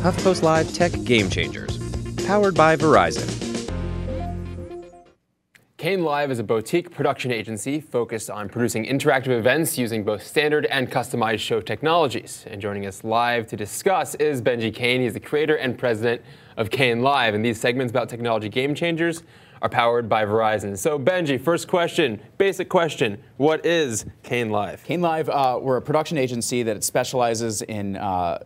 HuffPost Live Tech Game Changers, powered by Verizon. KayneLIVE is a boutique production agency focused on producing interactive events using both standard and customized show technologies. And joining us live to discuss is Benji Kayne. He's the creator and president of KayneLIVE. And these segments about technology game changers are powered by Verizon. So Benji, first question, basic question, what is KayneLIVE? KayneLIVE, we're a production agency that specializes in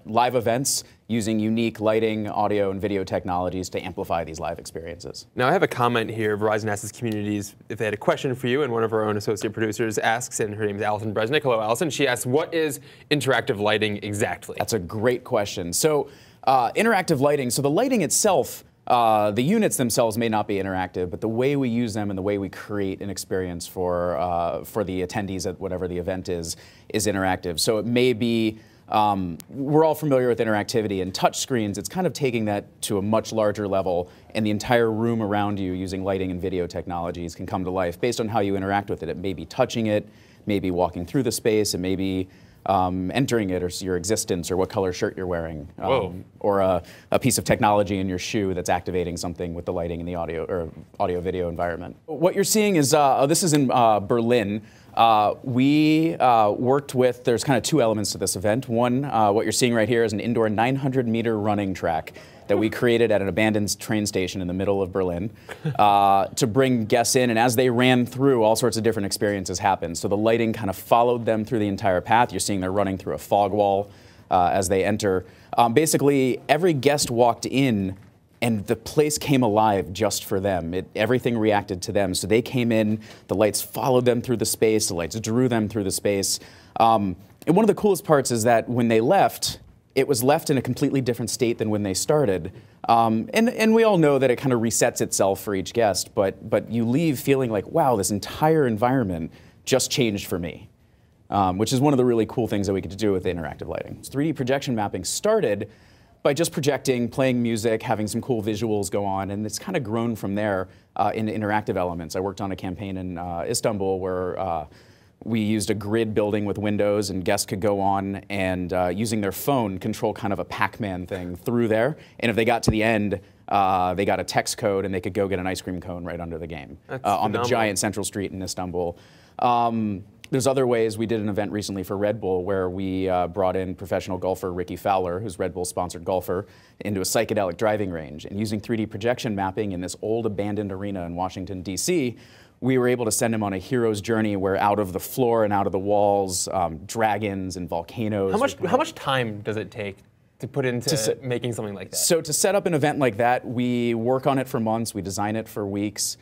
live events using unique lighting, audio, and video technologies to amplify these live experiences. Now I have a comment here. Verizon asks its communities if they had a question for you, and one of our own associate producers asks, and her name is Allison Bresnick. Hello, Allison. She asks, what is interactive lighting exactly? That's a great question. So interactive lighting, so the lighting itself, the units themselves may not be interactive, but the way we use them and the way we create an experience for the attendees at whatever the event is interactive. So it may be, we're all familiar with interactivity, and touch screens, it's kind of taking that to a much larger level, and the entire room around you using lighting and video technologies can come to life based on how you interact with it. It may be touching it, maybe walking through the space, it may be entering it, or your existence, or what color shirt you're wearing, or a piece of technology in your shoe that's activating something with the lighting in the audio or audio-video environment. What you're seeing is, this is in Berlin. We worked with, there's kind of two elements to this event. One, what you're seeing right here is an indoor 900-meter running track that we created at an abandoned train station in the middle of Berlin to bring guests in, and as they ran through, all sorts of different experiences happened. So the lighting kind of followed them through the entire path. You're seeing they're running through a fog wall as they enter. Basically, every guest walked in and the place came alive just for them. Everything reacted to them. So they came in, the lights followed them through the space, the lights drew them through the space. And one of the coolest parts is that when they left, it was left in a completely different state than when they started. And we all know that it kind of resets itself for each guest, but you leave feeling like, wow, this entire environment just changed for me. Which is one of the really cool things that we get to do with interactive lighting. 3D projection mapping started by just projecting, playing music, having some cool visuals go on, and it's kind of grown from there into interactive elements. I worked on a campaign in Istanbul where we used a grid building with windows, and guests could go on and using their phone control kind of a Pac-Man thing through there, and if they got to the end, they got a text code and they could go get an ice cream cone right under the game on the giant central street in Istanbul. There's other ways. We did an event recently for Red Bull where we brought in professional golfer Ricky Fowler, who's Red Bull's sponsored golfer, into a psychedelic driving range. And using 3D projection mapping in this old abandoned arena in Washington, D.C., we were able to send him on a hero's journey where out of the floor and out of the walls, dragons and volcanoes. How much time does it take to put into making something like that? So to set up an event like that, we work on it for months, we design it for weeks.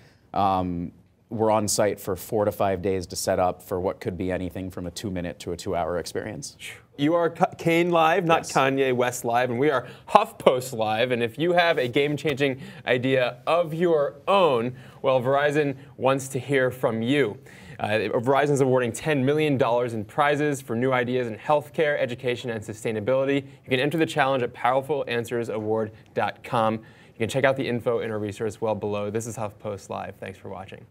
We're on site for 4 to 5 days to set up for what could be anything from a 2-minute to a 2-hour experience. You are KayneLIVE, not Kanye West Live, and we are HuffPost Live. And if you have a game-changing idea of your own, well, Verizon wants to hear from you. Verizon is awarding $10 million in prizes for new ideas in healthcare, education, and sustainability. You can enter the challenge at powerfulanswersaward.com. You can check out the info in our resource well below. This is HuffPost Live. Thanks for watching.